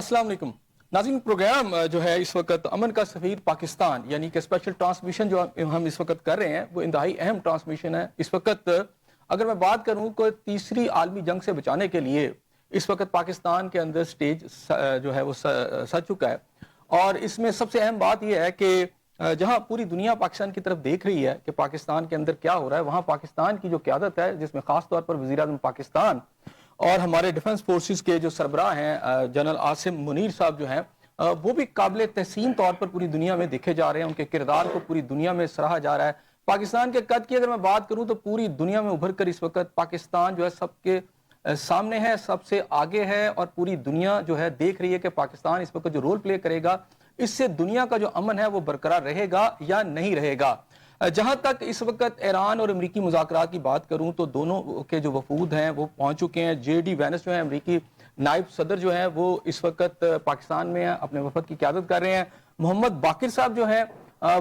السلام علیکم ناظرین، پروگرام جو ہے اس وقت امن کا سفیر پاکستان یعنی کہ اسپیشل ٹرانسمیشن جو ہم اس وقت کر رہے ہیں وہ انتہائی اہم ٹرانسمیشن ہے۔ اس وقت اگر میں بات کروں کہ تیسری عالمی جنگ سے بچانے کے لیے اس وقت پاکستان کے اندر سٹیج جو ہے وہ سج چکا ہے، اور اس میں سب سے اہم بات یہ ہے کہ جہاں پوری دنیا پاکستان کی طرف دیکھ رہی ہے کہ پاکستان کے اندر کیا ہو رہا ہے، وہاں پاکستان کی جو قیادت ہے، جس میں خاص طور پر وزیر اعظم پاکستان اور ہمارے ڈیفنس فورسز کے جو سربراہ ہیں جنرل عاصم منیر صاحب جو ہیں، وہ بھی قابل تحسین طور پر پوری دنیا میں دیکھے جا رہے ہیں۔ ان کے کردار کو پوری دنیا میں سراہا جا رہا ہے۔ پاکستان کے قد کی اگر میں بات کروں تو پوری دنیا میں ابھر کر اس وقت پاکستان جو ہے سب کے سامنے ہے، سب سے آگے ہے، اور پوری دنیا جو ہے دیکھ رہی ہے کہ پاکستان اس وقت جو رول پلے کرے گا، اس سے دنیا کا جو امن ہے وہ برقرار رہے گا یا نہیں رہے گا۔ جہاں تک اس وقت ایران اور امریکی مذاکرات کی بات کروں تو دونوں کے جو وفود ہیں وہ پہنچ چکے ہیں۔ جے ڈی وینس جو ہیں امریکی نائب صدر جو ہیں وہ اس وقت پاکستان میں ہیں، اپنے وفد کی قیادت کر رہے ہیں۔ محمد باقر صاحب جو ہیں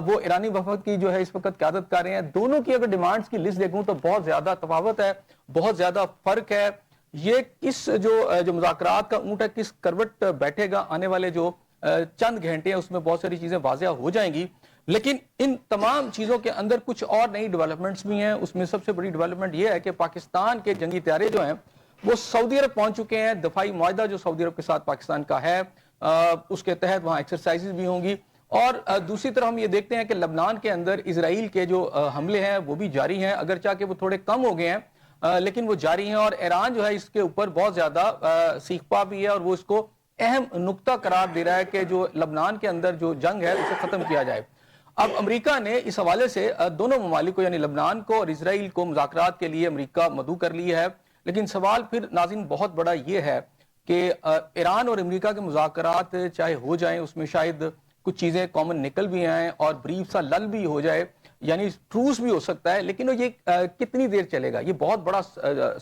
وہ ایرانی وفد کی جو ہے اس وقت قیادت کر رہے ہیں۔ دونوں کی اگر ڈیمانڈز کی لسٹ دیکھوں تو بہت زیادہ تفاوت ہے، بہت زیادہ فرق ہے۔ یہ کس جو مذاکرات کا اونٹ ہے کس کروٹ بیٹھے گا، آنے والے جو چند گھنٹے ہیں اس میں بہت ساری چیزیں واضح ہو جائیں گی۔ لیکن ان تمام چیزوں کے اندر کچھ اور نئی ڈیولپمنٹس بھی ہیں۔ اس میں سب سے بڑی ڈیولپمنٹ یہ ہے کہ پاکستان کے جنگی طیارے جو ہیں وہ سعودی عرب پہنچ چکے ہیں۔ دفاعی معاہدہ جو سعودی عرب کے ساتھ پاکستان کا ہے، اس کے تحت وہاں ایکسرسائزز بھی ہوں گی۔ اور دوسری طرف ہم یہ دیکھتے ہیں کہ لبنان کے اندر اسرائیل کے جو حملے ہیں وہ بھی جاری ہیں، اگرچہ کہ وہ تھوڑے کم ہو گئے ہیں لیکن وہ جاری ہیں، اور ایران جو ہے اس کے اوپر بہت زیادہ سیکھپا بھی ہے، اور وہ اس کو اہم نقطہ قرار دے رہا ہے کہ جو لبنان کے اندر جو جنگ ہے اسے ختم کیا جائے۔ اب امریکہ نے اس حوالے سے دونوں ممالک کو یعنی لبنان کو اور اسرائیل کو مذاکرات کے لیے امریکہ مدعو کر لی ہے۔ لیکن سوال پھر ناظرین بہت بڑا یہ ہے کہ ایران اور امریکہ کے مذاکرات چاہے ہو جائیں، اس میں شاید کچھ چیزیں کامن نکل بھی آئیں اور بریف سا لل بھی ہو جائے، یعنی ٹروس بھی ہو سکتا ہے، لیکن یہ کتنی دیر چلے گا؟ یہ بہت بڑا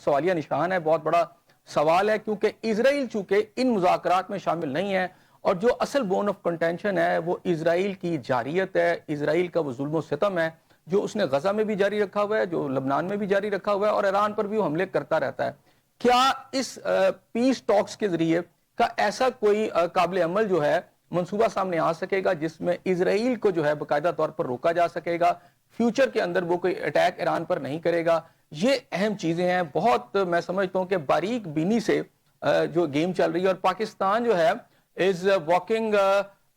سوالیہ نشان ہے، بہت بڑا سوال ہے، کیونکہ اسرائیل چونکہ ان مذاکرات میں شامل نہیں ہے، اور جو اصل بون آف کنٹینشن ہے وہ اسرائیل کی جارحیت ہے، اسرائیل کا وہ ظلم و ستم ہے جو اس نے غزہ میں بھی جاری رکھا ہوا ہے، جو لبنان میں بھی جاری رکھا ہوا ہے، اور ایران پر بھی وہ حملے کرتا رہتا ہے۔ کیا اس پیس ٹاکس کے ذریعے کا ایسا کوئی قابل عمل جو ہے منصوبہ سامنے آ سکے گا جس میں اسرائیل کو جو ہے باقاعدہ طور پر روکا جا سکے گا، فیوچر کے اندر وہ کوئی اٹیک ایران پر نہیں کرے گا؟ یہ اہم چیزیں ہیں، بہت میں سمجھتا ہوں کہ باریک بینی سے جو گیم چل رہی ہے، اور پاکستان جو ہے از واکنگ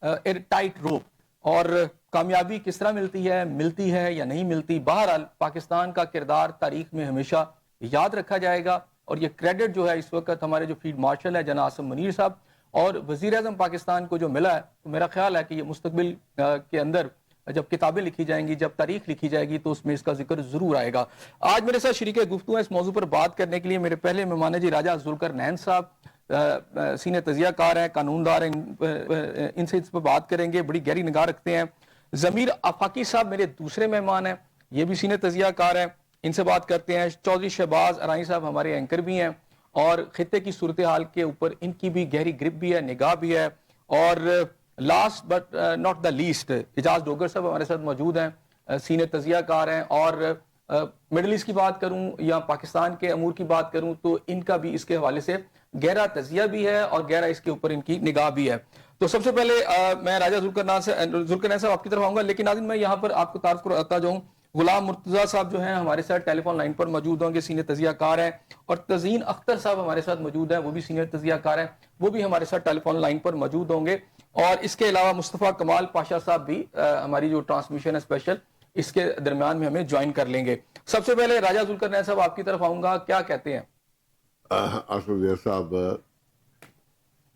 اے ٹائٹ روپ، اور کامیابی کس طرح ملتی ہے یا نہیں ملتی، بہرحال پاکستان کا کردار تاریخ میں ہمیشہ یاد رکھا جائے گا، اور یہ کریڈٹ جو ہے اس وقت ہمارے جو فیلڈ مارشل ہے جناب عاصم منیر صاحب اور وزیر اعظم پاکستان کو جو ملا ہے، تو میرا خیال ہے کہ یہ مستقبل کے اندر جب کتابیں لکھی جائیں گی، جب تاریخ لکھی جائے گی تو اس میں اس کا ذکر ضرور آئے گا۔ آج میرے ساتھ شریک گفتگو ہے اس موضوع پر بات کرنے کے لیے میرے پہلے مہمان ہیں جی راجہ ذوالقرنین صاحب، سینئر تجزیہ کار ہیں، قانون دار ہیں، ان سے اس پر بات کریں گے، بڑی گہری نگاہ رکھتے ہیں۔ ضمیر آفاقی صاحب میرے دوسرے مہمان ہیں، یہ بھی سینئر تجزیہ کار ہیں، ان سے بات کرتے ہیں۔ چودھری شہباز ارائیں صاحب ہمارے اینکر بھی ہیں، اور خطے کی صورتحال کے اوپر ان کی بھی گہری گرپ بھی ہے، نگاہ بھی ہے۔ اور last but not the least Ijaz Dogar صاحب ہمارے ساتھ موجود ہیں، سینئر تجزیہ کار ہیں، اور مڈل ایسٹ کی بات کروں یا پاکستان کے امور کی بات کروں تو ان کا بھی اس کے حوالے سے گہرا تجزیہ بھی ہے اور گہرا اس کے اوپر ان کی نگاہ بھی ہے۔ تو سب سے پہلے میں راجہ ذوالقرنین صاحب آپ کی طرف آؤں گا، لیکن ناظرین میں یہاں پر آپ کو تعارف کراتا جاؤں، غلام مرتضیٰ صاحب جو ہیں ہمارے ساتھ ٹیلی فون لائن پر موجود ہوں گے، سینئر تجزیہ کار ہیں، اور تزین اختر صاحب ہمارے ساتھ موجود ہیں، وہ بھی سینئر تجزیہ کار ہیں، وہ بھی ہمارے ساتھ ٹیلی فون لائن پر موجود ہوں گے۔ اور اس کے علاوہ مصطفیٰ کمال پاشا صاحب بھی ہماری جو ٹرانسمیشن ہے اسپیشل اس کے درمیان میں ہمیں جوائن کر لیں گے۔ سب سے پہلے راجہ ذوالقرنین صاحب آپ کی طرف آؤں گا، کیا کہتے ہیں؟ اسد صاحب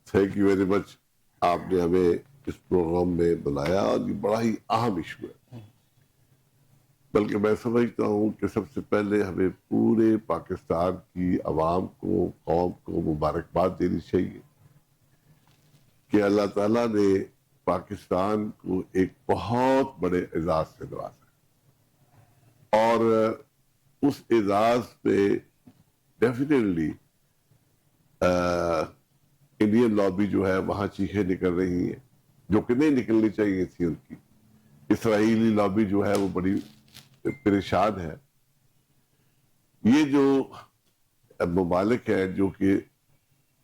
تھینک یو ویری مچ، آپ نے ہمیں اس پروگرام میں بلایا، اور یہ بڑا ہی اہم ایشو ہے، بلکہ میں سمجھتا ہوں کہ سب سے پہلے ہمیں پورے پاکستان کی عوام کو، قوم کو مبارکباد دینی چاہیے کہ اللہ تعالیٰ نے پاکستان کو ایک بہت بڑے اعزاز سے نوازا، اور اس اعزاز پہ ڈیفینیٹلی انڈین لابی جو ہے وہاں چیخیں نکل رہی ہیں جو کہ نہیں نکلنی چاہیے تھی ان کی۔ اسرائیلی لابی جو ہے وہ بڑی پریشان ہے۔ یہ جو ممالک ہیں جو کہ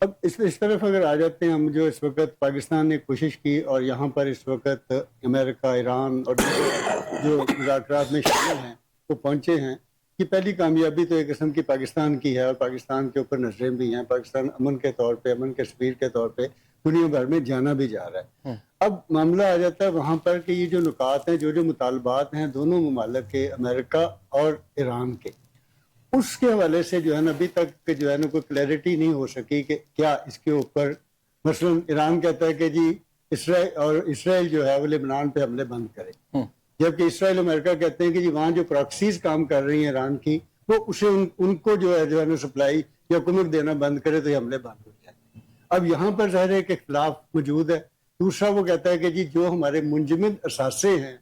اب اس طرف اگر آ جاتے ہیں ہم، جو اس وقت پاکستان نے کوشش کی اور یہاں پر اس وقت امریکہ، ایران اور جو مذاکرات میں شامل ہیں وہ پہنچے ہیں، کہ پہلی کامیابی تو ایک قسم کی پاکستان کی ہے، اور پاکستان کے اوپر نظریں بھی ہیں، پاکستان امن کے طور پہ، امن کے سفیر کے طور پہ دنیا بھر میں جانا بھی جا رہا ہے۔ اب معاملہ آ جاتا ہے وہاں پر کہ یہ جو نکات ہیں، جو مطالبات ہیں دونوں ممالک کے، امریکہ اور ایران کے، اس کے حوالے سے جو ہے نا ابھی تک جو ہے نا کوئی کلیئرٹی نہیں ہو سکی کہ کیا اس کے اوپر، مثلا ایران کہتا ہے کہ جی اسرائیل جو ہے وہ لبنان پہ حملے بند کرے، جبکہ اسرائیل امریکہ کہتے ہیں کہ جی وہاں جو پراکسیز کام کر رہی ہیں ایران کی، وہ اسے ان کو جو ہے نا سپلائی یا کمک دینا بند کرے تو یہ حملے بند ہو جائیں۔ اب یہاں پر ظاہر ہے ایک اختلاف موجود ہے۔ دوسرا وہ کہتا ہے کہ جی جو ہمارے منجمد اثاثے ہیں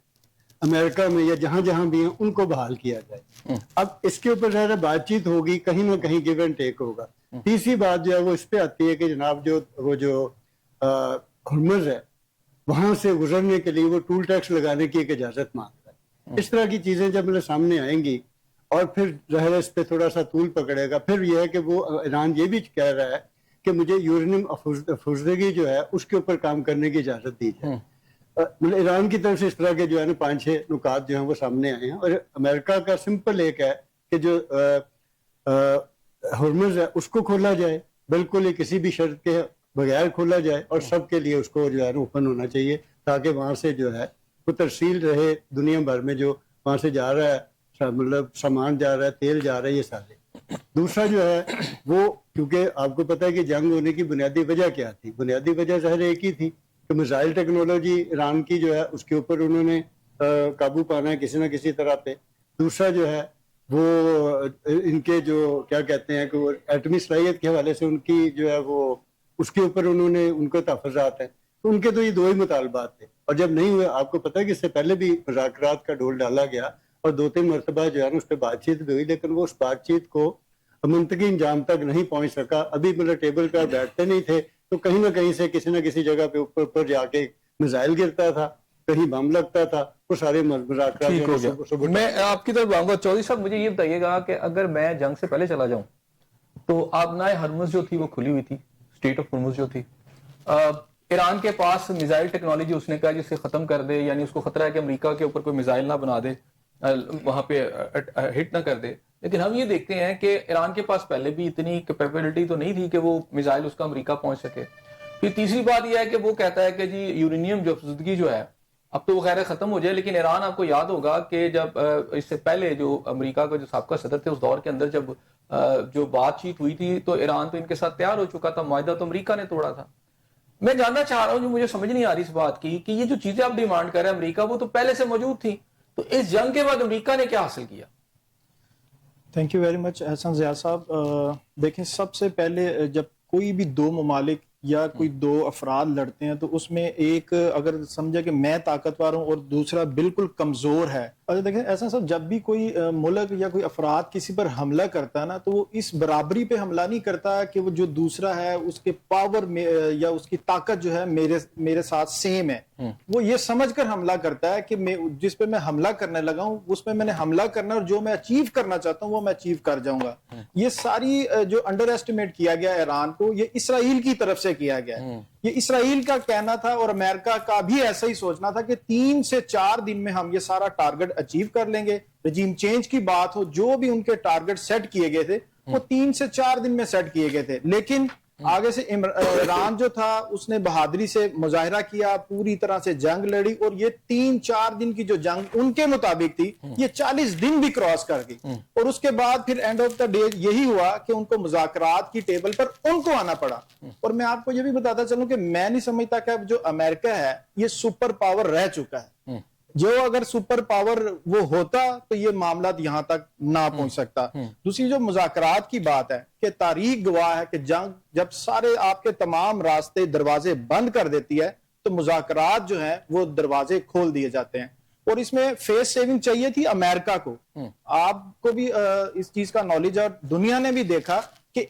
امریکہ میں یا جہاں جہاں بھی ہیں ان کو بحال کیا جائے۔ اب اس کے اوپر ظاہر بات چیت ہوگی، کہیں نہ کہیں گیو اینڈ ٹیک ہوگا۔ تیسری بات جو ہے وہ اس پہ آتی ہے کہ جناب جو ہرمز ہے وہاں سے گزرنے کے لیے وہ ٹول ٹیکس لگانے کی ایک اجازت مانگتا ہے۔ اس طرح کی چیزیں جب میرے سامنے آئیں گی اور پھر ظاہر ہے اس پہ تھوڑا سا طول پکڑے گا، پھر یہ ہے کہ وہ ایران یہ بھی کہہ رہا ہے کہ مجھے یورینیم افروزدگی جو ہے اس کے اوپر کام کرنے کی اجازت دی جائے۔ مطلب ایران کی طرف سے اس طرح کے جو ہے نا 5-6 نکات جو ہیں وہ سامنے آئے ہیں، اور امریکہ کا سمپل ایک ہے کہ جو ہرمز ہے اس کو کھولا جائے، بالکل ہی کسی بھی شرط کے بغیر کھولا جائے، اور سب کے لیے اس کو جو ہے نا اوپن ہونا چاہیے، تاکہ وہاں سے جو ہے وہ ترسیل رہے دنیا بھر میں، جو وہاں سے جا رہا ہے، مطلب سامان جا رہا ہے، تیل جا رہا ہے، یہ سارے۔ دوسرا جو ہے وہ، کیونکہ آپ کو پتہ ہے کہ جنگ ہونے کی بنیادی وجہ کیا تھی، بنیادی وجہ ظاہر ایک ہی تھی کہ میزائل ٹیکنالوجی ایران کی جو ہے اس کے اوپر انہوں نے قابو پانا ہے کسی نہ کسی طرح پہ۔ دوسرا جو ہے وہ ان کے جو کیا کہتے ہیں کہ وہ ایٹمی صلاحیت کے حوالے سے ان کی جو ہے وہ اس کے اوپر انہوں نے ان کو تحفظات ہیں، تو ان کے تو یہ 2 ہی مطالبات تھے، اور جب نہیں ہوئے، آپ کو پتہ ہے کہ اس سے پہلے بھی مذاکرات کا ڈول ڈالا گیا اور 2-3 مرتبہ جو ہے نا اس پہ بات چیت بھی ہوئی، لیکن وہ اس بات چیت کو منطقی انجام تک نہیں پہنچ سکا۔ ابھی مطلب ٹیبل پر بیٹھتے نہیں تھے تو کہیں نہ کہیں سے کسی نہ کسی جگہ پہ اوپر جا کے میزائل گرتا تھا، کہیں بم لگتا تھا، وہ سارے مذاکرات۔ میں آپ کی طرف آؤں گا چودھری صاحب، مجھے یہ بتائیے گا کہ اگر میں جنگ سے پہلے چلا جاؤں تو آبنائے ہرمز جو تھی وہ کھلی ہوئی تھی، اسٹیٹ آف ہرمز جو تھی، ایران کے پاس میزائل ٹیکنالوجی اس نے کہا جسے ختم کر دے، یعنی اس کو خطرہ ہے کہ امریکہ کے اوپر کوئی میزائل نہ بنا دے، وہاں پہ ہٹ نہ کر دے۔ لیکن ہم یہ دیکھتے ہیں کہ ایران کے پاس پہلے بھی اتنی کیپیبلٹی تو نہیں تھی کہ وہ میزائل اس کا امریکہ پہنچ سکے۔ پھر تیسری بات یہ ہے کہ وہ کہتا ہے کہ جی یورینیم جو افزودگی جو ہے اب تو وہ خیر ختم ہو جائے، لیکن ایران آپ کو یاد ہوگا کہ جب اس سے پہلے جو امریکہ کا جو سابقہ صدر تھے اس دور کے اندر جب جو بات چیت ہوئی تھی تو ایران تو ان کے ساتھ تیار ہو چکا تھا، معاہدہ تو امریکہ نے توڑا تھا۔ میں جاننا چاہ رہا ہوں، جو مجھے سمجھ نہیں آ رہی اس بات کی، کہ یہ جو چیزیں آپ ڈیمانڈ کر رہے ہیں امریکہ، وہ تو پہلے سے موجود تھیں، تو اس جنگ کے بعد امریکہ نے کیا حاصل کیا؟ تھینک یو ویری مچ احسن ضیاء صاحب۔ دیکھیں، سب سے پہلے جب کوئی بھی 2 ممالک یا کوئی 2 افراد لڑتے ہیں تو اس میں ایک اگر سمجھے کہ میں طاقتور ہوں اور دوسرا بالکل کمزور ہے، اور دیکھیں ایسا صاحب جب بھی کوئی ملک یا کوئی افراد کسی پر حملہ کرتا ہے نا تو وہ اس برابری پہ حملہ نہیں کرتا کہ وہ جو دوسرا ہے اس کے پاور میں یا اس کی طاقت جو ہے میرے ساتھ سیم ہے، وہ یہ سمجھ کر حملہ کرتا ہے کہ جس پہ میں حملہ کرنے لگا ہوں اس پہ میں نے حملہ کرنا اور جو میں اچیو کرنا چاہتا ہوں وہ میں اچیو کر جاؤں گا۔ یہ ساری جو انڈر ایسٹیمیٹ کیا گیا ایران کو، یہ اسرائیل کی طرف سے کیا گیا ہے۔ یہ اسرائیل کا کہنا تھا اور امریکہ کا بھی ایسا ہی سوچنا تھا کہ 3 سے 4 دن میں ہم یہ سارا ٹارگٹ اچیو کر لیں گے۔ رجیم چینج کی بات ہو، جو بھی ان کے ٹارگٹ سیٹ کیے گئے تھے وہ 3 سے 4 دن میں سیٹ کیے گئے تھے، لیکن آگے سے ایران جو تھا اس نے بہادری سے مظاہرہ کیا، پوری طرح سے جنگ لڑی، اور یہ 3-4 دن کی جو جنگ ان کے مطابق تھی یہ 40 دن بھی کراس کر گئی، اور اس کے بعد پھر اینڈ آف دا ڈے یہی ہوا کہ ان کو مذاکرات کی ٹیبل پر ان کو آنا پڑا۔ اور میں آپ کو یہ بھی بتاتا چلوں کہ میں نہیں سمجھتا کہ اب جو امریکہ ہے یہ سپر پاور رہ چکا ہے، جو اگر سپر پاور وہ ہوتا تو یہ معاملات یہاں تک نہ پہنچ سکتا۔ دوسری جو مذاکرات کی بات ہے کہ تاریخ گواہ ہے کہ جنگ جب سارے آپ کے تمام راستے دروازے بند کر دیتی ہے تو مذاکرات جو ہیں وہ دروازے کھول دیے جاتے ہیں، اور اس میں فیس سیونگ چاہیے تھی امریکہ کو۔ آپ کو بھی اس چیز کا نالج، اور دنیا نے بھی دیکھا کہ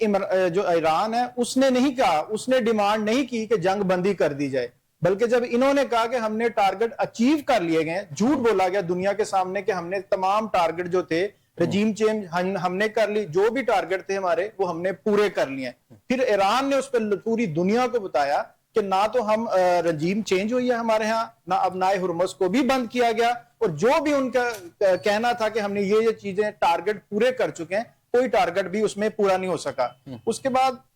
جو ایران ہے اس نے نہیں کہا، اس نے ڈیمانڈ نہیں کی کہ جنگ بندی کر دی جائے، بلکہ جب انہوں نے کہا کہ ہم نے ٹارگٹ اچیو کر لیے گئے، جھوٹ بولا گیا دنیا کے سامنے کہ ہم نے تمام ٹارگٹ جو تھے رجیم چینج ہم نے کر لی, جو بھی ٹارگٹ تھے ہمارے وہ ہم نے پورے کر لیے. پھر ایران نے اس پہ پوری دنیا کو بتایا کہ نہ تو ہم رجیم چینج ہوئی ہے ہمارے ہاں, نہ ابنائے ہرمز کو بھی بند کیا گیا, اور جو بھی ان کا کہنا تھا کہ ہم نے یہ چیزیں ٹارگٹ پورے کر چکے ہیں, کوئی ٹارگٹ بھی اس میں پورا نہیں ہو سکا. اس کے بعد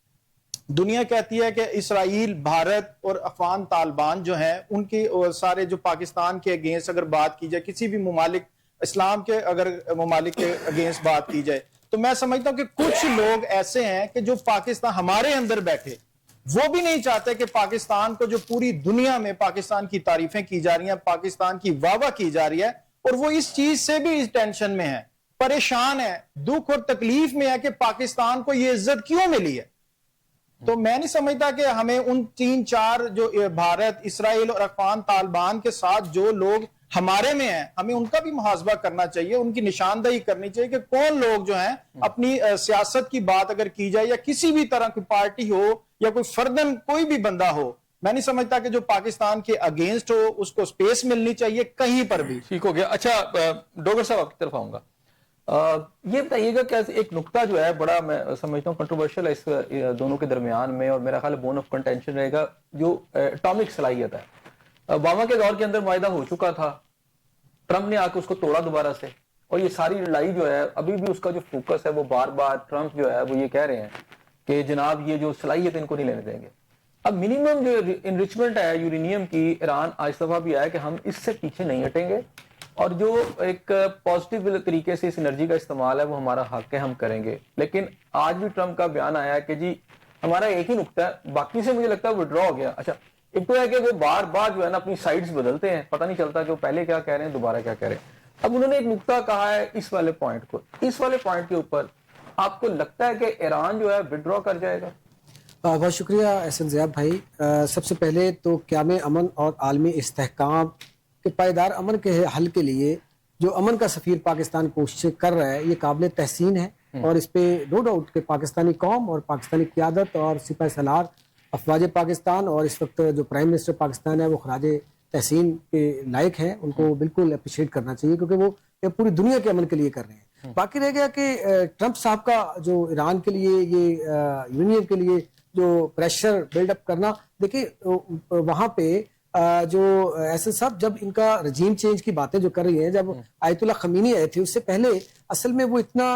دنیا کہتی ہے کہ اسرائیل, بھارت اور افغان طالبان جو ہیں ان کی سارے جو پاکستان کے اگینسٹ اگر بات کی جائے, کسی بھی ممالک اسلام کے اگر ممالک کے اگینسٹ بات کی جائے, تو میں سمجھتا ہوں کہ کچھ لوگ ایسے ہیں کہ جو پاکستان ہمارے اندر بیٹھے وہ بھی نہیں چاہتے کہ پاکستان کو, جو پوری دنیا میں پاکستان کی تعریفیں کی جا رہی ہیں, پاکستان کی واہ واہ کی جا رہی ہے, اور وہ اس چیز سے بھی اس ٹینشن میں ہے, پریشان ہے, دکھ اور تکلیف میں ہے کہ پاکستان کو یہ عزت کیوں ملی ہے. تو میں نہیں سمجھتا کہ ہمیں ان 3-4 جو بھارت, اسرائیل اور افغان طالبان کے ساتھ جو لوگ ہمارے میں ہیں, ہمیں ان کا بھی محاسبہ کرنا چاہیے, ان کی نشاندہی کرنی چاہیے کہ کون لوگ جو ہیں اپنی سیاست کی بات اگر کی جائے یا کسی بھی طرح کی پارٹی ہو یا کوئی فردن کوئی بھی بندہ ہو, میں نہیں سمجھتا کہ جو پاکستان کے اگینسٹ ہو اس کو سپیس ملنی چاہیے کہیں پر بھی. ٹھیک ہو گیا. اچھا ڈوگر صاحب آپ کی طرف آؤں گا, یہ بتائیے گا کہ ایک نقطہ جو ہے بڑا میں سمجھتا ہوں کنٹروورشل ہے اس دونوں کے درمیان میں, اور میرا خیال بون آف کنٹینشن رہے گا, جو اٹامک صلاحیت ہے. اوباما کے دور کے اندر معاہدہ ہو چکا تھا, ٹرمپ نے آ کے اس کو توڑا دوبارہ سے, اور یہ ساری لڑائی جو ہے ابھی بھی اس کا جو فوکس ہے وہ بار بار ٹرمپ جو ہے وہ یہ کہہ رہے ہیں کہ جناب یہ جو صلاحیت ان کو نہیں لینے دیں گے. اب منیمم جو انریچمنٹ ہے یورینیم کی, ایران آج دفعہ بھی آیا کہ ہم اس سے پیچھے نہیں ہٹیں گے, اور جو ایک پازیٹیو طریقے سے اس انرجی کا استعمال ہے وہ ہمارا حق ہے, ہم کریں گے. لیکن آج بھی ٹرمپ کا بیان آیا کہ جی ہمارا ایک ہی نقطہ ہے, باقی سے مجھے لگتا ہے وڈرا ہو گیا. اچھا ایک تو ہے کہ وہ بار بار جو ہے نا اپنی سائڈز بدلتے ہیں, پتہ نہیں چلتا کہ وہ پہلے کیا کہہ رہے ہیں دوبارہ کیا کہہ رہے ہیں. اب انہوں نے ایک نقطہ کہا ہے اس والے پوائنٹ کو, اس والے پوائنٹ کے اوپر آپ کو لگتا ہے کہ ایران جو ہے وڈرا کر جائے گا؟ بہت شکریہ احسن زیاب بھائی. سب سے پہلے تو قیام امن اور عالمی استحکام کے پائیدار امن کے حل کے لیے جو امن کا سفیر پاکستان کوششیں کر رہا ہے یہ قابل تحسین ہے, اور اس پہ نو ڈاؤٹ کہ پاکستانی قوم اور پاکستانی قیادت اور سپاہ سالار افواج پاکستان اور اس وقت جو پرائم منسٹر پاکستان ہے وہ خراج تحسین کے لائق ہیں, ان کو بالکل اپریشیٹ کرنا چاہیے کیونکہ وہ پوری دنیا کے امن کے لیے کر رہے ہیں. باقی رہ گیا کہ ٹرمپ صاحب کا جو ایران کے لیے یہ یونین کے لیے جو پریشر بلڈ اپ کرنا, دیکھیں وہاں پہ جو ایسے صاحب جب ان کا رجیم چینج کی باتیں جو کر رہی ہیں, جب آیت اللہ خمینی آئے تھے اس سے پہلے اصل میں وہ اتنا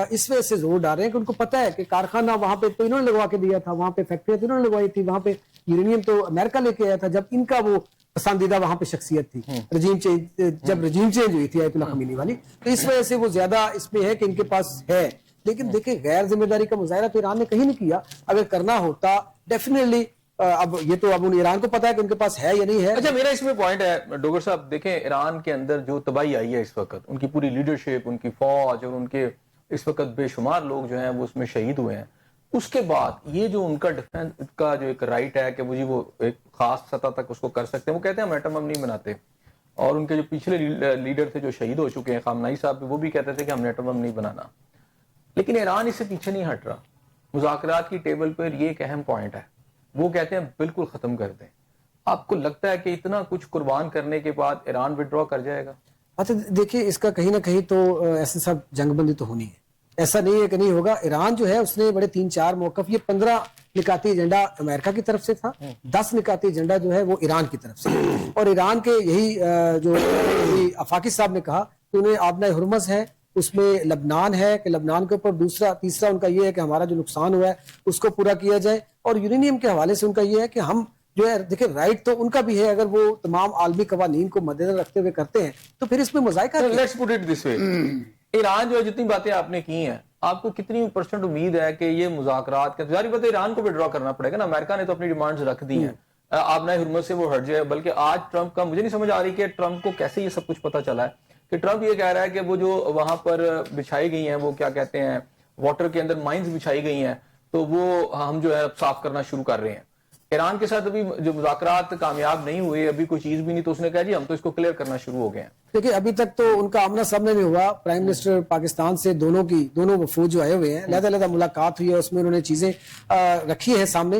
اس وجہ سے زور ڈال رہے ہیں کہ ان کو پتہ ہے کہ کارخانہ وہاں پہ تو انہوں نے لگوا کے دیا تھا, وہاں پہ فیکٹریاں تو انہوں نے لگوائی تھی, وہاں پہ یورینیم تو امریکہ لے کے آیا تھا جب ان کا وہ پسندیدہ وہاں پہ شخصیت تھی رجیم چینج, جب رجیم چینج ہوئی تھی آیت اللہ خمینی والی, تو اس وجہ سے وہ زیادہ اس میں ہے کہ ان کے پاس ہے. لیکن دیکھیں غیر ذمہ داری کا مظاہرہ تو ایران نے کہیں نہیں کیا, اگر کرنا ہوتا ڈیفینیٹلی اب یہ تو اب ایران کو پتا ہے کہ ان کے پاس ہے یا نہیں ہے. اچھا میرا اس میں پوائنٹ ہے ڈوگر صاحب, دیکھیں ایران کے اندر جو تباہی آئی ہے اس وقت, ان کی پوری لیڈرشپ, ان کی فوج اور ان کے اس وقت بے شمار لوگ جو ہیں وہ اس میں شہید ہوئے ہیں. اس کے بعد یہ جو ان کا ڈیفینس کا جو ایک رائٹ ہے کہ وہ ایک خاص سطح تک اس کو کر سکتے ہیں, وہ کہتے ہیں ہم ایٹم بم نہیں بناتے, اور ان کے جو پچھلے لیڈر تھے جو شہید ہو چکے ہیں خامنائی صاحب, وہ بھی کہتے تھے کہ ہم نے ایٹم بم نہیں بنانا. لیکن ایران اس سے پیچھے نہیں ہٹ رہا, مذاکرات کی ٹیبل پر یہ ایک اہم پوائنٹ ہے, وہ کہتے ہیں بالکل ختم کر دیں. آپ کو لگتا ہے کہ اتنا کچھ قربان کرنے کے بعد ایران وڈرا کر جائے گا؟ اچھا دیکھیے اس کا کہیں نہ کہیں تو ایسے سب جنگ بندی تو ہونی ہے, ایسا نہیں ہے کہ نہیں ہوگا. ایران جو ہے اس نے بڑے 3-4 موقف, یہ 15 نکاتی ایجنڈا امریکہ کی طرف سے تھا, 10 نکاتی ایجنڈا جو ہے وہ ایران کی طرف سے, اور ایران کے یہی جو آفاقی صاحب نے کہا کہ انہیں آبنائے ہرمز ہے, اس میں لبنان ہے کہ لبنان کے اوپر تیسرا ان کا یہ ہے کہ ہمارا جو نقصان ہوا ہے اس کو پورا کیا جائے, اور یورینیم کے حوالے سے ان کا یہ ہے کہ ہم جو ہے دیکھیں رائٹ تو ان کا بھی ہے, اگر وہ تمام عالمی قوانین کو مد نظر رکھتے ہوئے کرتے ہیں تو پھر اس میں مذائقہ. لیٹس پٹ اٹ دس وے, ایران جو جتنی باتیں آپ نے کی ہیں, آپ کو کتنی % امید ہے کہ یہ مذاکرات کے ظاہر بات ہے ایران کو وڈرا کرنا پڑے گا نا, امریکہ نے تو اپنی ڈیمانڈز رکھ دی ہیں, آبنائے ہرمز سے وہ ہٹ جائے. بلکہ آج ٹرمپ کا مجھے نہیں سمجھ آ رہی کہ ٹرمپ کو کیسے یہ سب کچھ پتا چلا ہے, کہ ٹرمپ یہ کہہ رہا ہے کہ وہ جو وہاں پر بچھائی گئی ہیں, وہ کیا کہتے ہیں واٹر کے اندر مائنز بچھائی گئی ہیں, تو وہ ہم جو ہے صاف کرنا شروع کر رہے ہیں. ایران کے ساتھ ابھی جو مذاکرات کامیاب نہیں ہوئے, ابھی کوئی چیز بھی نہیں, تو اس نے کہا جی ہم تو اس کو کلیئر کرنا شروع ہو گئے ہیں. دیکھیں ابھی تک تو ان کا آمنا سامنا نہیں ہوا, پرائم منسٹر پاکستان سے دونوں وفود جو آئے ہوئے ہیں, علیحدہ ملاقات ہوئی ہے, اس میں انہوں نے چیزیں رکھی ہیں سامنے.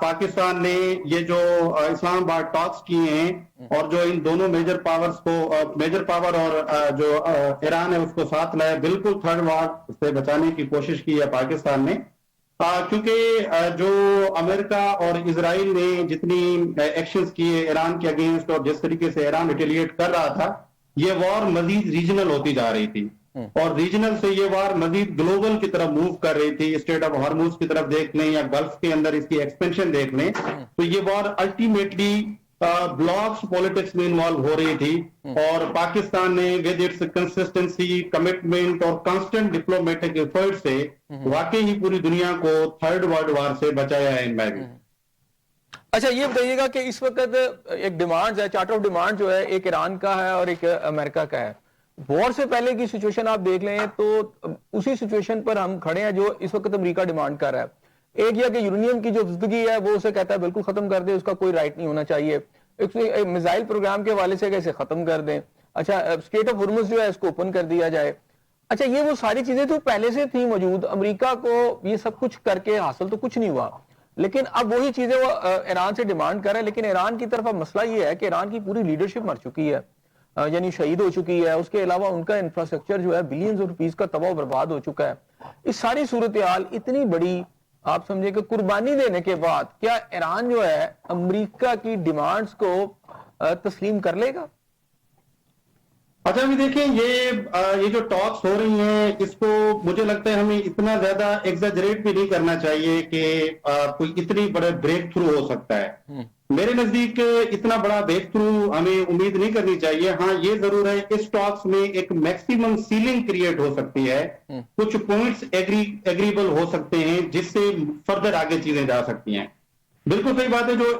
پاکستان نے یہ جو اسلام آباد ٹاکس کیے ہیں اور جو ان دونوں میجر پاور اور جو ایران ہے اس کو ساتھ لائے، بالکل تھرڈ وار سے بچانے کی کوشش کی ہے پاکستان نے، کیونکہ جو امریکہ اور اسرائیل نے جتنی ایکشنز کیے ایران کے اگینسٹ اور جس طریقے سے ایران ریٹیلیٹ کر رہا تھا، یہ وار مزید ریجنل ہوتی جا رہی تھی اور ریجنل سے یہ وار مزید گلوبل کی طرف موو کر رہی تھی. اسٹریٹ آف ہارموز کی طرف دیکھ لیں یا گلف کے اندر اس کی ایکسپینشن دیکھ لیں، تو یہ وار الٹیمیٹلی بلاکس پولیٹکس میں انوالو ہو رہی تھی اور پاکستان نے ود اٹس کنسسٹنسی، کمٹمنٹ اور کانسٹنٹ ڈپلومیٹک ایفرٹ سے واقعی ہی پوری دنیا کو تھرڈ ورلڈ وار سے بچایا ہے ان میں بھی. اچھا یہ بتائیے گا کہ اس وقت ایک ڈیمانڈ ہے، چارٹر آف ڈیمانڈ جو ہے ایک ایران کا ہے اور ایک امریکہ کا ہے. وار سے پہلے کی سچویشن آپ دیکھ لیں تو اسی سچویشن پر ہم کھڑے ہیں جو اس وقت امریکہ ڈیمانڈ کر رہا ہے. ایک یہ کہ یورینیم کی جو زندگی ہے وہ اسے کہتا ہے بالکل ختم کر دے، اس کا کوئی رائٹ نہیں ہونا چاہیے. ایک میزائل پروگرام کے حوالے سے کہ اسے ختم کر دیں. اچھا اسٹریٹ آف ہارمز جو ہے اس کو اوپن کر دیا جائے. اچھا یہ وہ ساری چیزیں تو پہلے سے تھیں موجود، امریکہ کو یہ سب کچھ کر کے حاصل تو کچھ نہیں ہوا، لیکن اب وہی چیزیں وہ ایران سے ڈیمانڈ کر رہے ہیں. لیکن ایران کی طرف اب مسئلہ یہ ہے کہ ایران کی پوری لیڈرشپ مر چکی ہے، یعنی شہید ہو چکی ہے. اس کے علاوہ ان کا انفراسٹرکچر جو ہے بلینز آف روپیز کا تباہ و برباد ہو چکا ہے. اس ساری صورتحال اتنی بڑی آپ سمجھے کہ قربانی دینے کے بعد کیا ایران جو ہے امریکہ کی ڈیمانڈز کو تسلیم کر لے گا؟ اچھا ابھی دیکھیں یہ جو ٹاکس ہو رہی ہیں اس کو مجھے لگتا ہے ہمیں اتنا زیادہ ایگزیجریٹ بھی نہیں کرنا چاہیے کہ کوئی اتنی بڑے بریک تھرو ہو سکتا ہے. میرے نزدیک اتنا بڑا بریک تھرو ہمیں امید نہیں کرنی چاہیے. ہاں یہ ضرور ہے اس ٹاکس میں ایک میکسیمم سیلنگ کریٹ ہو سکتی ہے، کچھ پوائنٹس ایگریبل ہو سکتے ہیں جس سے فردر آگے چیزیں جا سکتی ہیں. بالکل صحیح بات ہے. جو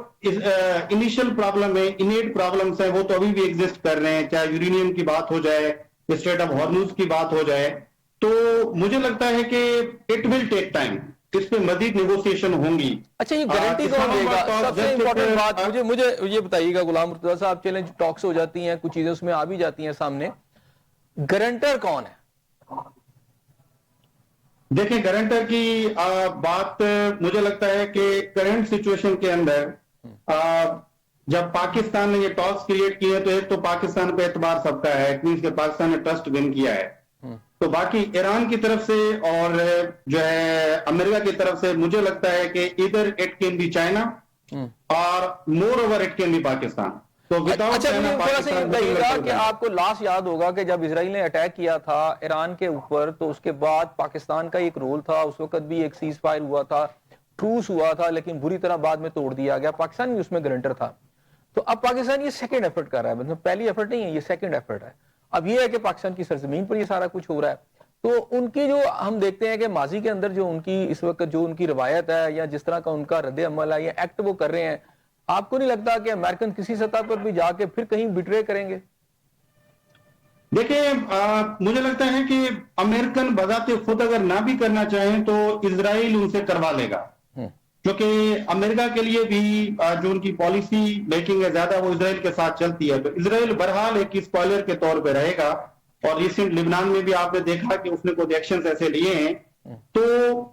انیشل پرابلم ہے، انیٹ پرابلمس ہیں، وہ تو ابھی بھی ایگزسٹ کر رہے ہیں، چاہے یورینیم کی بات ہو جائے، اسٹریٹ آف ہارموز کی بات ہو جائے. تو مجھے لگتا ہے کہ اٹ ول ٹیک ٹائم، اس پہ مزید نیگوسیشن ہوں گی. اچھا یہ گارنٹی کون دے گا؟ سب سے امپورٹنٹ بات مجھے یہ بتائیے گا غلام مرتضیٰ صاحب، چلیں ٹاکس ہو جاتی ہیں، کچھ چیزیں اس میں آ بھی جاتی ہیں سامنے، گارنٹر کون ہے؟ دیکھیں گارنٹر کی بات مجھے لگتا ہے کہ کرنٹ سچویشن کے اندر جب پاکستان نے یہ ٹاکس کریٹ کیے تو ایک تو پاکستان پہ اعتبار سب کا ہے، اٹ مینس کہ پاکستان نے ٹرسٹ ون کیا ہے. تو باقی ایران کی طرف سے اور جو ہے امریکہ کی طرف سے مجھے لگتا ہے کہ ادھر اٹ کین بی چائنا اور moreover it can be Pakistan. اچھا تھوڑا سا یہ بتائیے گا کہ آپ کو لاسٹ یاد ہوگا کہ جب اسرائیل نے اٹیک کیا تھا ایران کے اوپر تو اس کے بعد پاکستان کا ایک رول تھا، اس وقت بھی ایک سیز فائر ہوا تھا، ٹروس ہوا تھا، لیکن بری طرح بعد میں توڑ دیا گیا. پاکستان بھی اس میں گارنٹر تھا. تو اب پاکستان یہ سیکنڈ ایفرٹ کر رہا ہے، مطلب پہلی ایفرٹ نہیں ہے، یہ سیکنڈ ایفرٹ ہے. اب یہ ہے کہ پاکستان کی سرزمین پر یہ سارا کچھ ہو رہا ہے. تو ان کی جو ہم دیکھتے ہیں کہ ماضی کے اندر جو ان کی اس وقت جو ان کی روایت ہے یا جس طرح کا ان کا رد عمل ہے یا ایکٹ وہ کر رہے ہیں، آپ کو نہیں لگتا کہ امریکن کسی سطح پر بھی جا کے پھر کہیں بٹرے کریں گے؟ دیکھیں مجھے لگتا ہے کہ امریکن بذات خود اگر نہ بھی کرنا چاہیں تو اسرائیل ان سے کروا لے گا، کیونکہ امریکہ کے لیے بھی جو ان کی پالیسی میکنگ ہے زیادہ وہ اسرائیل کے ساتھ چلتی ہے. تو اسرائیل بہرحال ایک اسپوائلر کے طور پہ رہے گا اور ریسنٹ لبنان میں بھی آپ نے دیکھا کہ اس نے کچھ ایکشنز ایسے لیے ہیں. تو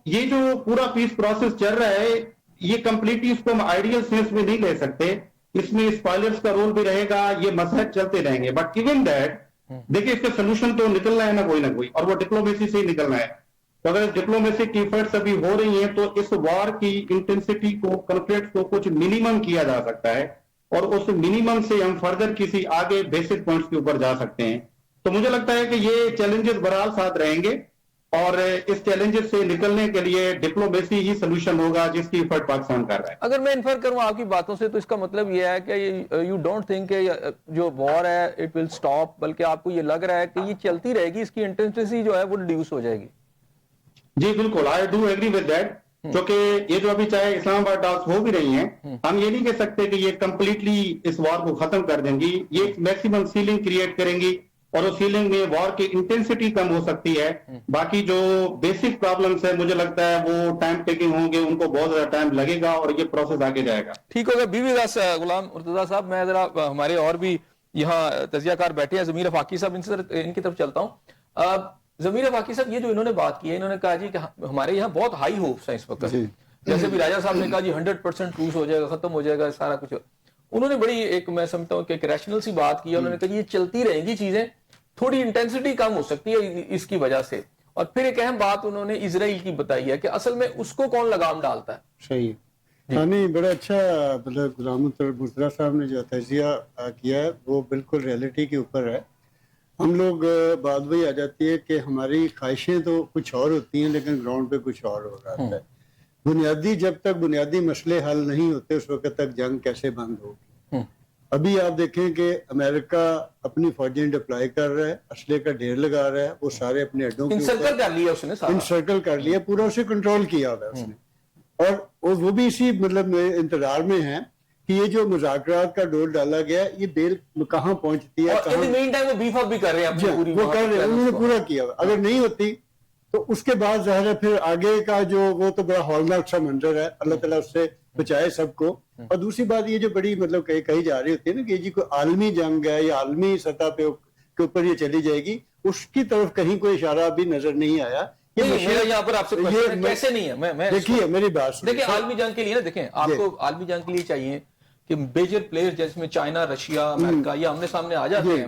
یہ جو پورا پیس پروسیس چل رہا ہے یہ کمپلیٹلی اس کو ہم آئیڈیل سینس میں نہیں لے سکتے، اس میں اسپوائلرز کا رول بھی رہے گا، یہ مسائل چلتے رہیں گے. بٹ ایون دیٹ دیکھیں اس کا سلوشن تو نکلنا ہے نا کوئی اور وہ ڈپلومیسی سے ہی نکلنا ہے. تو اگر ڈپلومیسی کی ایفرٹس ابھی ہو رہی ہیں تو اس وار کی انٹینسٹی کو، کنفلکٹ کو کچھ منیمم کیا جا سکتا ہے اور اس منیمم سے ہم فردر کسی آگے بیسک پوائنٹس کے اوپر جا سکتے ہیں. تو مجھے لگتا ہے کہ یہ چیلنجز بہرحال ساتھ رہیں گے اور اس چیلنجز سے نکلنے کے لیے ڈپلومیسی ہی سلوشن ہوگا جس کی ایفرٹ پاکستان کر رہا ہے. اگر میں انفر کروں آپ کی باتوں سے تو اس کا مطلب یہ ہے کہ یو ڈونٹ تھنک کہ جو وار ہے اٹ ول سٹاپ، بلکہ آپ کو یہ لگ رہا ہے کہ یہ چلتی رہے گی، اس کی انٹینسٹی جو ہے وہ ریڈیوس ہو جائے گی. جی بالکل، I do agree with that. کیونکہ یہ جو ابھی چاہے اسلام آباد ٹاکس ہو بھی رہی ہیں، ہم یہ نہیں کہہ سکتے کہ یہ کمپلیٹلی اس وار کو ختم کر دیں گی. یہ میکسیمم سیلنگ کریٹ کریں گی اور اس سیلنگ میں وار کی انٹینسٹی کم ہو سکتی ہے. باقی جو بیسک پرابلمز ہیں مجھے لگتا ہے وہ ٹائم ٹیکنگ ہوں گے، ان کو بہت زیادہ ٹائم لگے گا اور یہ پروسیس آگے جائے گا. ٹھیک ہوگا. بیوی داس غلام مرتضیٰ صاحب، میں ذرا ہمارے اور بھی یہاں تجزیہ کار بیٹھے ہیں، ضمیر افاقی صاحب، ان کی طرف چلتا ہوں. ضمیر افاقی صاحب، یہ جو انہوں نے بات کی ہے، انہوں نے کہا جی کہ ہمارے یہاں بہت ہائی ہوپس ہیں اس وقت، جیسے بھی راجہ صاحب نے کہا جی 100% روس ہو جائے گا, ختم ہو جائے گا سارا کچھ. انہوں نے بڑی ایک میں سمجھتا ہوں کہ ایک ریشنل سی بات کی, انہوں نے کہا یہ چلتی رہیں گی چیزیں, تھوڑی انٹینسٹی کم ہو سکتی ہے اس کی وجہ سے. اور پھر ایک اہم بات انہوں نے اسرائیل کی بتائی ہے کہ اصل میں اس کو کون لگام ڈالتا ہے. صحیح. ہاں نہیں, بڑا اچھا مطلب غلام مرتضیٰ صاحب نے جو تجزیہ کیا ہے وہ بالکل ریئلٹی کے اوپر ہے. ہم لوگ بات وہی آ جاتی ہے کہ ہماری خواہشیں تو کچھ اور ہوتی ہیں لیکن گراؤنڈ پہ کچھ اور ہو رہا ہے. بنیادی جب تک بنیادی مسئلے حل نہیں ہوتے اس وقت تک جنگ کیسے بند ہوگی. ابھی آپ دیکھیں کہ امریکہ اپنی فوجیں ڈپلائی کر رہا ہے, اسلحے کا ڈھیر لگا رہا ہے, وہ سارے اپنے اڈوں کے انسرکل کر لیا اس نے, انسرکل کر لیا, پورا اسے کنٹرول کیا ہوا ہے اس نے. اور وہ بھی اسی مطلب انتظار میں ہیں کہ یہ جو مذاکرات کا ڈور ڈالا گیا یہ بیل کہاں پہنچتی ہے, وہ بیف اپ بھی کر رہے ہیں, وہ کر رہے ہیں, انہوں نے پورا کیا ہوا. اگر نہیں ہوتی تو اس کے بعد ظاہر ہے پھر آگے کا جو وہ تو بڑا ہولناک سا منظر ہے, اللہ تعالیٰ اس سے بچائے سب کو. اور دوسری بات یہ جو بڑی مطلب کہی جا رہی ہوتی ہے نا کہ جی کوئی عالمی جنگ ہے یا عالمی سطح پہ کے اوپر یہ چلی جائے گی, اس کی طرف کہیں کوئی اشارہ ابھی نظر نہیں آیا. یہاں پر آپ سے کیسے نہیں ہے, دیکھیے میری بات دیکھیں عالمی جنگ کے لیے نا, دیکھیں آپ کو عالمی جنگ کے لیے چاہیے کہ میجر پلیئر جیسے میں چائنا, رشیا, امریکہ یہ آمنے سامنے آ جاتے ہیں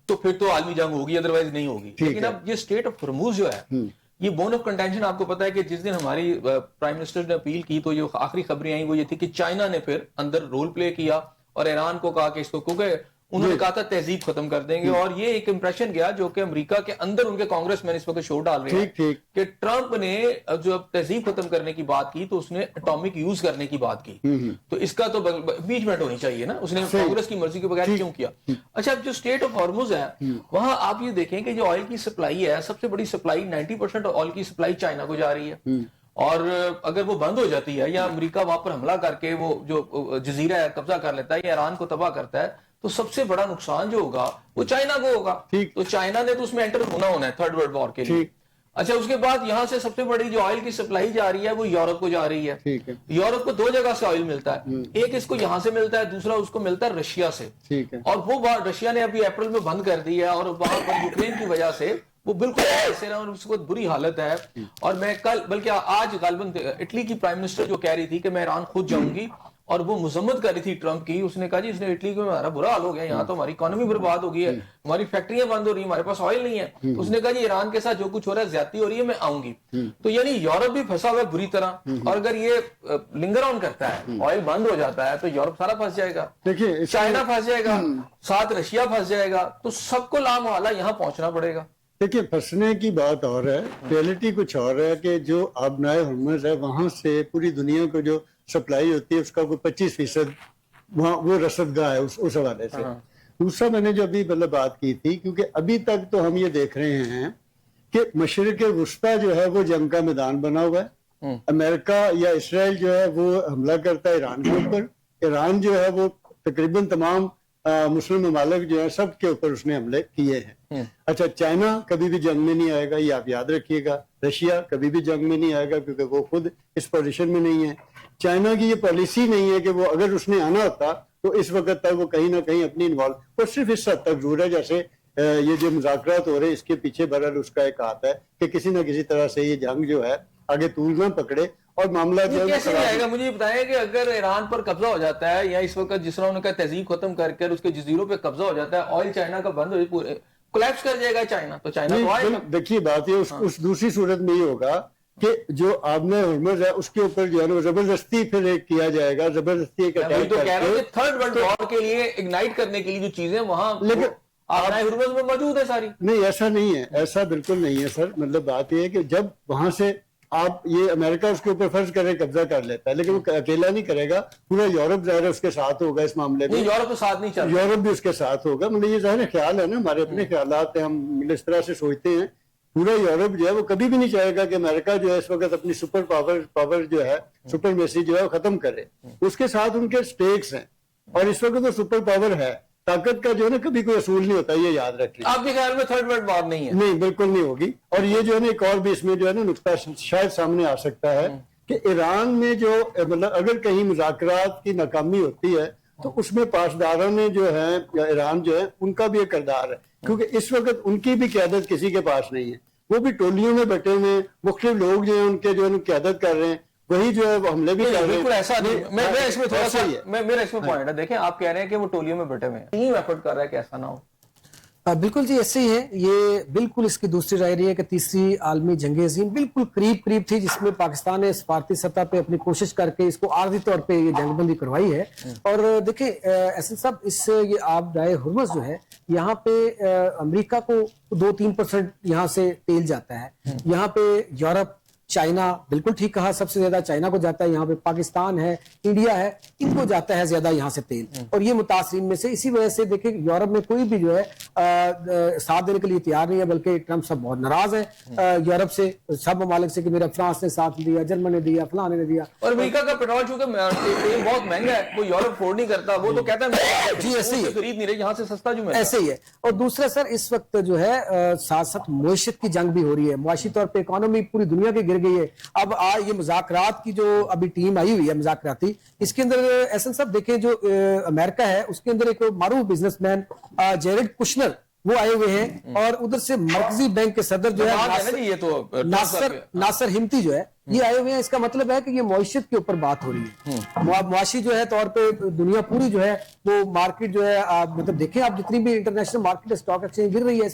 تو پھر تو عالمی جنگ ہوگی, ادروائز نہیں ہوگی. لیکن اب یہ اسٹیٹ آف ہرموز جو ہے یہ بون آف کنٹینشن, آپ کو پتا ہے کہ جس دن ہماری پرائم منسٹر نے اپیل کی تو جو آخری خبریں آئیں وہ یہ تھی کہ چائنا نے پھر اندر رول پلے کیا اور ایران کو کہا کہ اس کو, کیونکہ انہوں نے کہا تھا تہذیب ختم کر دیں گے. اور یہ ایک امپریشن گیا جو کہ امریکہ کے اندر ان کے کانگریس مین اس وقت شو ڈال رہے ہیں کہ ٹرمپ نے جو تہذیب ختم کرنے کی بات کی تو اس نے اٹامک یوز کرنے کی بات کی, تو اس کا تو امپیچمنٹ ہونی چاہیے نا, اس نے کانگریس کی مرضی کے بغیر کیوں کیا. اچھا, اب جو اسٹیٹ آف ہارموز ہے وہاں آپ یہ دیکھیں کہ جو آئل کی سپلائی ہے, سب سے بڑی سپلائی 90% آئل کی سپلائی چائنا کو جا رہی ہے. اور اگر وہ بند ہو جاتی ہے یا امریکہ وہاں پر حملہ کر کے وہ جو جزیرہ ہے قبضہ کر لیتا ہے یا ایران کو تباہ کرتا ہے تو سب سے بڑا نقصان جو ہوگا وہ چائنا کو ہوگا. تو چائنا نے تو اس میں انٹر ہونا ہے تھرڈ ورلڈ وار کے لیے. اچھا, اس کے بعد یہاں سے سب سے بڑی جو آئل کی سپلائی جا رہی ہے وہ یورپ کو جا رہی ہے. یورپ کو دو جگہ سے آئل ملتا ہے, ایک اس کو یہاں سے ملتا ہے, دوسرا اس کو ملتا ہے رشیا سے. اور وہ رشیا نے ابھی اپریل میں بند کر دی ہے اور وہاں پر یوکرین کی وجہ سے وہ بالکل ایسے رہا اور اس کو بری حالت ہے. اور میں کل بلکہ آج غالباً اٹلی کی پرائم منسٹر جو کہہ رہی تھی کہ میں ایران خود جاؤں گی اور وہ مذمت کر رہی تھی ٹرمپ کی, اس نے کہا جی اس نے اٹلی کو ہمارا برا حال ہو گیا, یہاں تو ہماری اکانومی برباد ہو گئی ہے, ہماری فیکٹریاں بند ہو رہی ہیں, ہمارے پاس آئل نہیں ہے. اس نے کہا جی ایران کے ساتھ جو کچھ ہو رہا ہے زیادتی ہو رہی ہے, میں آؤں گی. تو یعنی یورپ بھی پھنسا ہوا ہے بری طرح, اور اگر یہ لنگر آن کرتا ہے, آئل بند ہو جاتا ہے تو یورپ سارا پھنس جائے گا, چائنا پھنس جائے گا, ساتھ رشیا پھنس جائے گا, تو سب کو لامحالہ یہاں پہنچنا پڑے گا. دیکھیے پھنسنے کی بات اور ہے, ریئلٹی کچھ اور ہے کہ جو آبنائے ہرمز ہے وہاں سے پوری دنیا کو جو سپلائی ہوتی ہے اس کا کوئی 25% وہاں وہ رسد گاہ ہے اس حوالے سے. دوسرا میں نے جو ابھی مطلب بات کی تھی, کیونکہ ابھی تک تو ہم یہ دیکھ رہے ہیں کہ مشرق وسطیٰ جو ہے وہ جنگ کا میدان بنا ہوا ہے. امریکہ یا اسرائیل جو ہے وہ حملہ کرتا ہے ایران کے اوپر, ایران جو ہے وہ تقریباً تمام مسلم ممالک جو ہیں سب کے اوپر اس نے حملے کیے ہیں. اچھا, چائنا کبھی بھی جنگ میں نہیں آئے گا, یہ آپ یاد رکھیے گا. رشیا کبھی بھی جنگ میں نہیں آئے گا کیونکہ وہ خود اس پوزیشن میں نہیں ہے. چائنا کی یہ پالیسی نہیں ہے کہ وہ اگر اس نے آنا ہوتا تو اس وقت تک وہ کہیں نہ کہیں اپنی انوالو, وہ صرف اس حد تک ضرور ہے جیسے یہ جو مذاکرات ہو رہے ہیں اس کے پیچھے بہرحال اس کا ایک ہاتھ ہے کہ کسی نہ کسی طرح سے یہ جنگ جو ہے آگے طول نہ پکڑے اور معاملہ جو کیسے نہیں آئے گا. مجھے بتائیں کہ اگر ایران پر قبضہ ہو جاتا ہے یا اس وقت جس طرح انہوں نے کہا تہذیب ختم کر کے اس کے جزیروں پہ قبضہ ہو جاتا ہے, آئل چائنا کا بند ہو جائے, کولیپس کر جائے گا چائنا, تو چائنا تو آئے گا. دیکھیے بات یہ اس دوسری صورت میں یہ ہوگا کہ جو آبنائے ہرمز ہے اس کے اوپر جو ہے نا زبردستی پھر ایک کیا جائے گا, زبردستی ایک اٹیک تو کہہ رہا ہوں کہ تھرڈ ورلڈ وار کے لیے اگنائٹ کرنے کے لیے جو چیزیں وہاں لیکن آبنائے ہرمز میں موجود ہے ساری. نہیں ایسا نہیں ہے, ایسا بالکل نہیں ہے سر. مطلب بات یہ ہے کہ جب وہاں سے آپ یہ امریکہ اس کے اوپر فرض کرے قبضہ کر لیتا ہے, لیکن وہ اکیلا نہیں کرے گا, پورا یورپ ظاہر اس کے ساتھ ہوگا اس معاملے میں. یورپ تو ساتھ نہیں چل رہا, یورپ بھی اس کے ساتھ ہوگا. مطلب یہ ظاہر خیال ہے نا, ہمارے اپنے خیالات ہیں, ہم اس طرح سے سوچتے ہیں. پورا یورپ جو ہے وہ کبھی بھی نہیں چاہے گا کہ امریکہ جو ہے اس وقت اپنی سپر پاور جو ہے سپر میسی جو ہے وہ ختم کرے. اس کے ساتھ ان کے سٹیکس ہیں اور اس وقت وہ سپر پاور ہے. طاقت کا جو ہے نا کبھی کوئی اصول نہیں ہوتا, یہ یاد رکھیے. آپ کے خیال میں تھرڈ ورلڈ وار نہیں ہے؟ نہیں, بالکل نہیں ہوگی. اور یہ جو ہے نا ایک اور بھی اس میں جو ہے نا نقطہ شاید سامنے آ سکتا ہے کہ ایران میں جو مطلب اگر کہیں مذاکرات کی ناکامی ہوتی ہے تو اس میں پاسداروں نے جو ہے یا ایران جو ہے ان کا بھی ایک کردار ہے, کیونکہ اس وقت ان کی بھی قیادت کسی کے پاس نہیں ہے. وہ بھی ٹولیوں میں بیٹھے ہوئے, مختلف لوگ جو ہیں ان کے جو ہے قیادت کر رہے ہیں. وہی جو ہے وہ حملے بھی کر رہے بالکل ایسا نہیں. میں اس میں تھوڑا سا ایسا ہی ہے. میرا اس میں پوائنٹ ہے. دیکھیں آپ کہہ رہے ہیں کہ وہ ٹولیوں میں بیٹھے ہوئے ہیں, ٹیم ایفرٹ کر رہا ہے کہ ایسا نہ ہو. بالکل جی ایسے ہی ہے. یہ بالکل اس کی دوسری رائے رہی ہے کہ تیسری عالمی جنگ عظیم بالکل قریب تھی, جس میں پاکستان نے سفارتی سطح پہ اپنی کوشش کر کے اس کو عارضی طور پہ یہ جنگ بندی کروائی ہے. اور دیکھیں ایسن صاحب, اس یہ آب دائے ہرمز جو ہے, یہاں پہ امریکہ کو 2-3% یہاں سے تیل جاتا ہے. یہاں پہ یورپ, چائنا, بالکل ٹھیک کہا, سب سے زیادہ چائنا کو جاتا ہے. یہاں پہ پاکستان ہے, انڈیا ہے, ان کو جاتا ہے زیادہ یہاں سے تیل, اور یہ متاثرین میں سے. اسی وجہ سے دیکھیں یورپ میں کوئی بھی جو ہے ساتھ دینے کے لیے تیار نہیں ہے, بلکہ ٹرمپ صاحب بہت ناراض ہے یورپ سے, سب ممالک سے, کہ میرا فرانس نے ساتھ دیا, جرمن نے دیا, فلاں نے دیا. اور امریکہ کا پیٹرول چونکہ تیل بہت مہنگا ہے, وہ یورپ افورڈ نہیں کرتا, وہ تو کہتا ہے جی ایسے ہی ہے, خرید نہیں رہے, یہاں سے سستا جو ملتا ہے. ایسے ہی ہے. اور دوسرا سر, اس وقت جو ہے ساتھ ساتھ معیشت کی جنگ بھی ہو رہی ہے. معاشی طور پہ اکانومی پوری دنیا کی گر گئی ہے. اب یہ مذاکرات کی جو ابھی ٹیم آئی ہوئی ہے مذاکراتی, اس کے اندر ایسن صاحب دیکھیں جو امریکہ ہے, اس کے اندر ایک معروف بزنس مین جیرڈ کشنر وہ آئے ہوئے ہیں, اور ادھر سے مرکزی بینک کے صدر جو ہے ناصر ہمتی جو ہے, یہ آئے ہوئے ہیں. اس کا مطلب ہے کہ یہ معیشت کے اوپر بات ہو رہی ہے. معاشی جو ہے طور پہ دنیا پوری جو ہے وہ مارکیٹ جو ہے, مطلب دیکھیں آپ جتنی بھی انٹرنیشنل مارکیٹ اسٹاک ایکسچینج گر رہی ہے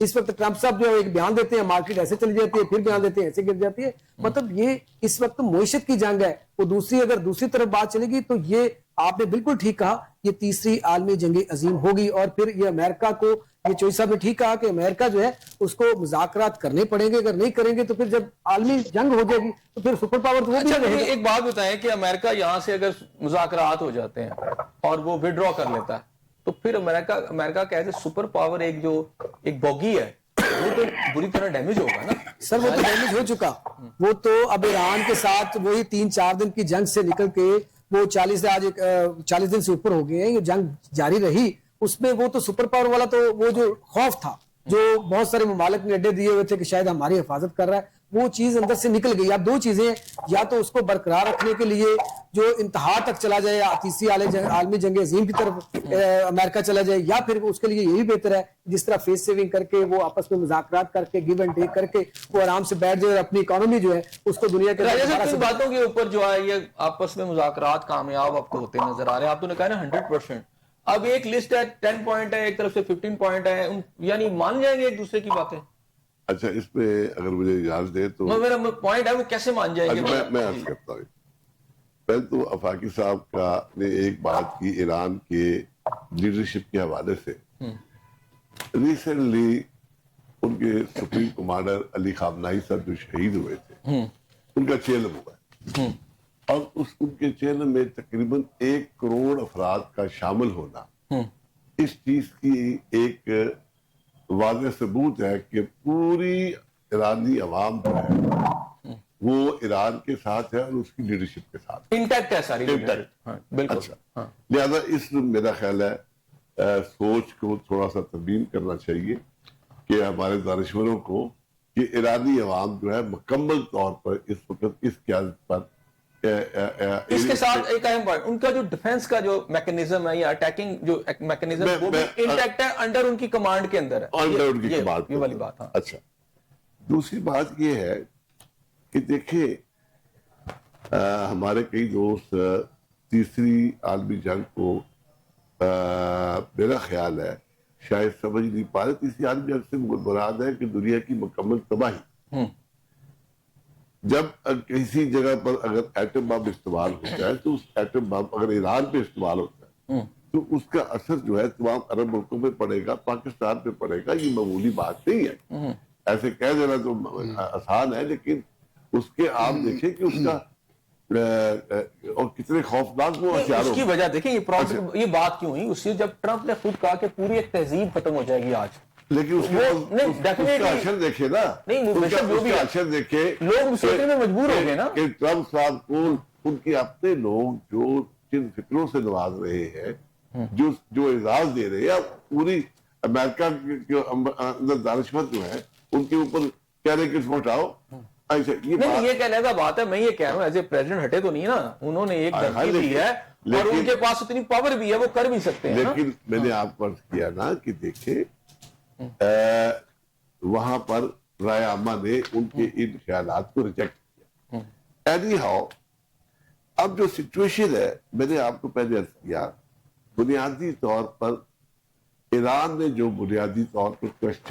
اس وقت ٹرمپ صاحب جو ایک بیان دیتے ہیں, مارکیٹ ایسے چلی جاتی ہے, پھر بیان دیتے ہیں ایسے گر جاتی ہے. مطلب یہ اس وقت معیشت کی جنگ ہے. وہ اگر دوسری طرف بات چلے گی تو یہ آپ نے بالکل ٹھیک کہا, یہ تیسری عالمی جنگ عظیم ہوگی. اور پھر یہ امریکہ کو, یہ چوئی صاحب نے ٹھیک کہا کہ امریکہ جو ہے اس کو مذاکرات کرنے پڑیں گے. اگر نہیں کریں گے تو پھر جب عالمی جنگ ہو جائے گی تو پھر سپر پاور تو وہ بھی رہے گا. ایک بات بتائیں کہ امریکہ یہاں سے اگر مذاکرات ہو جاتے ہیں اور وہ وڈرا کر لیتا ہے, تو پھر امریکہ کا ایسے سپر پاور ایک بوگی ہے, وہ تو بری طرح ڈیمیج ہوگا نا سر. وہ تو ڈیمیج ہو چکا. وہ تو اب ایران کے ساتھ وہی 3-4 دن کی جنگ سے نکل کے وہ 40 دن سے اوپر ہو گئے ہیں, یہ جنگ جاری رہی. اس میں وہ تو سپر پاور والا تو وہ جو خوف تھا, جو بہت سارے ممالک نے اڈے دیے ہوئے تھے کہ شاید ہماری حفاظت کر رہا ہے, وہ چیز اندر سے نکل گئی. اب 2 چیزیں ہیں, یا تو اس کو برقرار رکھنے کے لیے جو انتہا تک چلا جائے, تیسری عالمی جنگ عظیم کی طرف امریکہ چلا جائے, یا پھر اس کے لیے یہی بہتر ہے جس طرح فیس سیونگ کر کے وہ آپس میں مذاکرات کر کے گیو اینڈ ٹیک کر کے وہ آرام سے بیٹھ جائے اور اپنی اکانومی جو ہے اس کو دنیا کے باتوں کے اوپر جو ہے یہ آپس میں مذاکرات کامیاب اب تو ہوتے نظر آ رہے ہیں. آپ تو نے کہا نا 100%. اب ایک لسٹ ہے 10 پوائنٹ ہے, ایک طرف سے 15 پوائنٹ ہے, یعنی مان جائیں گے ایک دوسرے کی باتیں. اچھا, اس میں اگر مجھے اجازت دے تو میرا پوائنٹ ہے وہ کیسے مان جائیں گے. میں عرض کرتا ہوں. پہلے تو آفاقی صاحب نے ایک بات کی ایران کے لیڈرشپ کے حوالے سے. ریسنٹلی ان کے سپریم کمانڈر علی خامنہئی صاحب جو شہید ہوئے تھے, ان کا چیلم ہوا ہے, اور ان کے چیلم میں تقریباً 1 کروڑ افراد کا شامل ہونا اس چیز کی ایک واضح ثبوت ہے کہ پوری ایرانی عوام جو ہے وہ ایران کے ساتھ ہے اور اس کی لیڈرشپ کے ساتھ انٹیکٹ ہے ساری. بالکل. اچھا, لہذا اس میرا خیال ہے سوچ کو تھوڑا سا تبدیل کرنا چاہیے کہ ہمارے دانشوروں کو کہ ایرانی عوام جو ہے مکمل طور پر اس وقت اس قیادت پر اس کے ساتھ ایک اہم پوائنٹ, ان کا جو ڈیفنس کا جو میکنزم ہے یا اٹیکنگ جو میکنزم وہ بھی انٹیکٹ ہے, انڈر ان کی کمانڈ کے اندر ہے. انڈر ان کی کمانڈ, یہ والی بات. اچھا, دوسری بات یہ ہے کہ دیکھیں ہمارے کئی دوست تیسری عالمی جنگ کو میرا خیال ہے شاید سمجھ نہیں پا رہے. تیسری عالمی جنگ سے مراد ہے کہ دنیا کی مکمل تباہی. جب کسی جگہ پر اگر ایٹم بم استعمال ہوتا ہے تو اس ایٹم بم اگر ایران پہ استعمال ہوتا ہے تو اس کا اثر جو ہے تمام عرب ملکوں پہ پڑے گا, پاکستان پہ پڑے گا. یہ معمولی بات نہیں ہے, ایسے کہہ دینا تو آسان ہے, لیکن اس کے آپ دیکھیں کہ اس کا اور کتنے خوفناک وہ ہتھیار اس کی وجہ دیکھیں یہ بات کیوں ہوئی. اس سے جب ٹرمپ نے خود کہا کہ پوری ایک تہذیب ختم ہو جائے گی آج, لیکن اس کا اثر دیکھے نا, اثر دیکھے لوگ سوچنے میں مجبور ہو گئے نا کہ ٹرمپ صاحب کو ان کے اپنے لوگ جو جن فکروں سے نواز رہے ہیں, جو اعزاز دے رہے ہیں, اب پوری امریکہ کے اندر دانشور جو ہے ان کے اوپر کہہ رہے کہ اس کو ہٹاؤ. یہ کہنے کا بات ہے, میں یہ کہہ رہا ہوں ایز اے پریزیڈنٹ ہٹے تو نہیں نا, انہوں نے ایک دھمکی دی ہے اور ان کے پاس اتنی پاور بھی ہے, وہ کر بھی سکتے ہیں. لیکن میں نے آپ کو عرض کیا نا کہ دیکھیں وہاں پر رائے عامہ نے ان کے ان خیالات کو ریجیکٹ کیا. اینی ہاؤ اب جو سچویشن ہے میں نے آپ کو پہلے عرض کیا بنیادی طور پر ایران نے جو بنیادی طور پر کوشچن